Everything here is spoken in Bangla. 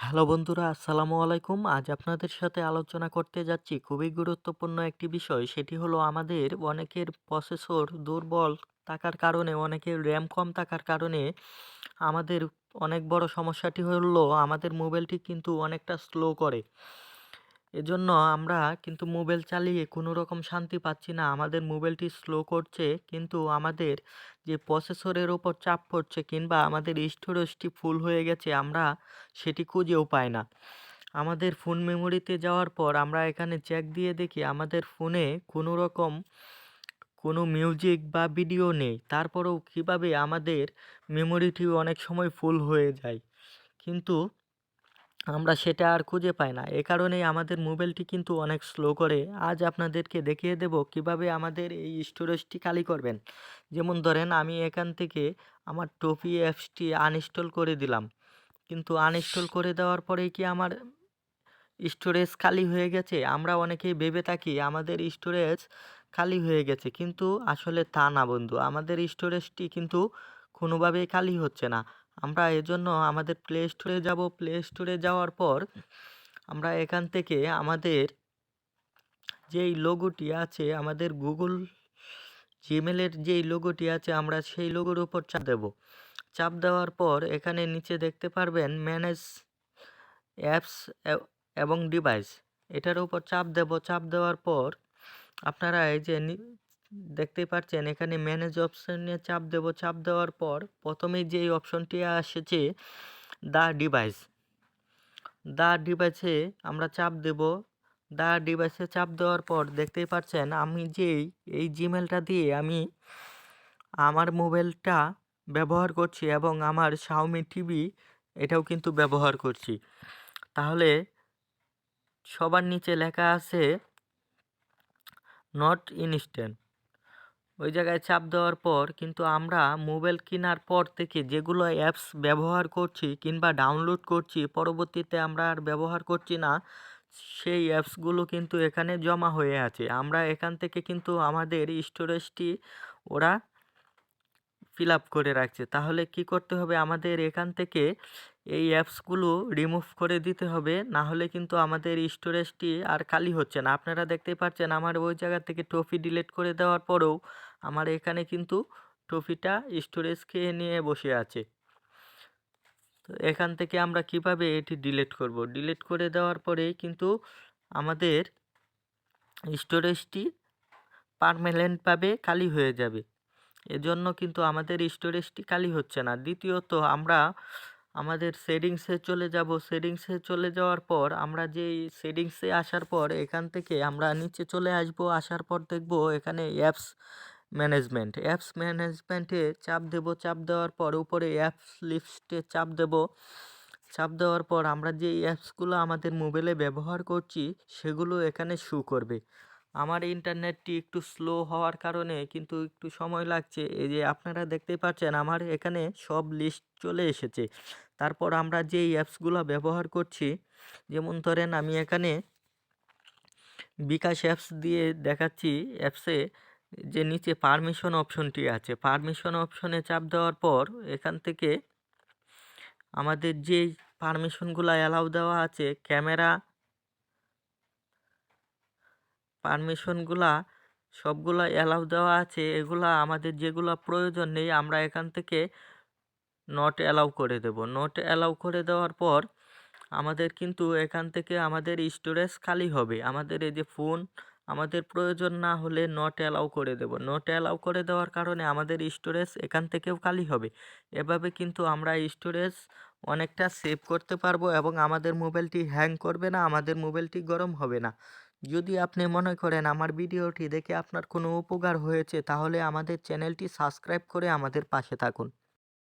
হ্যালো বন্ধুরা, আসসালামু আলাইকুম। আজ আপনাদের সাথে আলোচনা করতে যাচ্ছি খুবই গুরুত্বপূর্ণ একটি বিষয়। সেটি হলো আমাদের অনেকের প্রসেসর দুর্বল থাকার কারণে, অনেকের র্যাম কম থাকার কারণে আমাদের অনেক বড় সমস্যাটি হলো আমাদের মোবাইলটি কিন্তু অনেকটা স্লো করে। এজন্য আমরা কিন্তু মোবাইল চালিয়ে কোনো রকম শান্তি পাচ্ছি না। আমাদের মোবাইলটি স্লো করছে, কিন্তু আমাদের যে প্রসেসরের ওপর চাপ পড়ছে কিংবা আমাদের স্টোরেজটি ফুল হয়ে গেছে, আমরা সেটি খুঁজেও পাই না। আমাদের ফোন মেমোরিতে যাওয়ার পর আমরা এখানে চেক দিয়ে দেখি আমাদের ফোনে কোনো রকম কোনো মিউজিক বা ভিডিও নেই। তারপরেও কীভাবে আমাদের মেমোরিটি অনেক সময় ফুল হয়ে যায়, কিন্তু আমরা সেটা আর খুঁজে পাই না। এ কারণেই আমাদের মোবাইলটি কিন্তু অনেক স্লো করে। আজ আপনাদেরকে দেখিয়ে দেব কিভাবে আমাদের এই স্টোরেজটি খালি করবেন। যেমন ধরেন, আমি এখান থেকে আমার টফি অ্যাপসটি আনইনস্টল করে দিলাম। কিন্তু আনইনস্টল করে দেওয়ার পরেই কি আমার স্টোরেজ খালি হয়ে গেছে? আমরা অনেকেই ভেবে থাকি আমাদের স্টোরেজ খালি হয়ে গেছে, কিন্তু আসলে তা না বন্ধু। আমাদের স্টোরেজটি কিন্তু কোনোভাবেই খালি হচ্ছে না। আমরা এজন্য আমাদের প্লে স্টোরে যাব। প্লে স্টোরে যাওয়ার পর আমরা এখান থেকে আমাদের যেই লোগোটি আছে, আমাদের গুগল জিমেলের যেই লোগোটি আছে, আমরা সেই লোগোর উপর চাপ দেব। চাপ দেওয়ার পর এখানে নিচে দেখতে পারবেন ম্যানেজ অ্যাপস এবং ডিভাইস, এটার উপর চাপ দেব। চাপ দেওয়ার পর আপনারা এই যে দেখতেই পাচ্ছেন এখানে ম্যানেজ অপশনে চাপ দেব। চাপ দেওয়ার পর প্রথমেই যেই অপশনটি এসেছে দ্য ডিভাইসে আমরা চাপ দেব। দ্য ডিভাইসে চাপ দেওয়ার পর দেখতেই পাচ্ছেন আমি এই জিমেলটা দিয়ে আমি আমার মোবাইলটা ব্যবহার করছি এবং আমার শাওমি টিভি এটাও কিন্তু ব্যবহার করছি। তাহলে সবার নিচে লেখা আছে নট ইনস্ট্যান্ট, ওই জায়গায় চাপ দেওয়ার পর কিন্তু আমরা মোবাইল কেনার পর থেকে যেগুলো অ্যাপস ব্যবহার করছি কিংবা ডাউনলোড করছি, পরবর্তীতে আমরা আর ব্যবহার করছি না, সেই অ্যাপসগুলো কিন্তু এখানে জমা হয়ে আছে। আমরা এখান থেকে কিন্তু আমাদের স্টোরেজটি ওরা ফিল আপ করে রাখছে। তাহলে কি করতে হবে? আমাদের এখান থেকে এই অ্যাপসগুলো রিমুভ করে দিতে হবে, না হলে কিন্তু আমাদের স্টোরেজটি আর খালি হচ্ছে না। আপনারা দেখতেই পাচ্ছেন আমার ওই জায়গা থেকে টফি ডিলিট করে দেওয়ার পরেও আমার এখানে কিন্তু টফিটা স্টোরেজ খেয়ে নিয়ে বসে আছে। তো এখান থেকে আমরা কিভাবে এটি ডিলিট করব? ডিলিট করে দেওয়ার পরেই কিন্তু আমাদের স্টোরেজটি পার্মানেন্টভাবে খালি হয়ে যাবে। এজন্য কিন্তু আমাদের স্টোরেজটি খালি হচ্ছে না। দ্বিতীয়ত, আমরা আমাদের সেটিংসে চলে যাব। সেটিংসে চলে যাওয়ার পর আমরা যেই সেটিংসে আসার পর এখান থেকে আমরা নিচে চলে আসব। আসার পর দেখব এখানে অ্যাপস ম্যানেজমেন্টে চাপ দেব। চাপ দেওয়ার পর উপরে অ্যাপস লিস্টে চাপ দেব। চাপ দেওয়ার পর আমরা যে অ্যাপসগুলো আমাদের মোবাইলে ব্যবহার করছি সেগুলো এখানে শো করবে। আমার ইন্টারনেটটি একটু স্লো হওয়ার কারণে কিন্তু একটু সময় লাগছে। এই যে আপনারা দেখতেই পাচ্ছেন আমার এখানে সব লিস্ট চলে এসেছে। তারপর আমরা যেই অ্যাপসগুলো ব্যবহার করছি, যেমন ধরেন আমি এখানে বিকাশ অ্যাপস দিয়ে দেখাচ্ছি। অ্যাপসে যে নিচে পারমিশন অপশনটি আছে, পারমিশন অপশনে চাপ দেওয়ার পর এখান থেকে আমাদের যেই পারমিশনগুলো অ্যালাউ দেওয়া আছে, ক্যামেরা পারমিশনগুলা সবগুলা অ্যালাউ দেওয়া আছে। এগুলা আমাদের যেগুলা প্রয়োজন নেই আমরা এখান থেকে নট অ্যালাউ করে দেব। নট অ্যালাউ করে দেওয়ার পর আমাদের কিন্তু এখান থেকে আমাদের স্টোরেজ খালি হবে। আমাদের এই যে ফোন আমাদের প্রয়োজন না হলে নট অ্যালাউ করে দেব। নট অ্যালাউ করে দেওয়ার কারণে আমাদের স্টোরেজ এখান থেকেও খালি হবে। এভাবে কিন্তু আমরা স্টোরেজ অনেকটা সেভ করতে পারবো এবং আমাদের মোবাইলটি হ্যাং করবে না, আমাদের মোবাইলটি গরম হবে না। যদি আপনি মনে করেন আমার ভিডিওটি দেখে আপনার কোনো উপকার হয়েছে, তাহলে আমাদের চ্যানেলটি সাবস্ক্রাইব করে আমাদের পাশে থাকুন।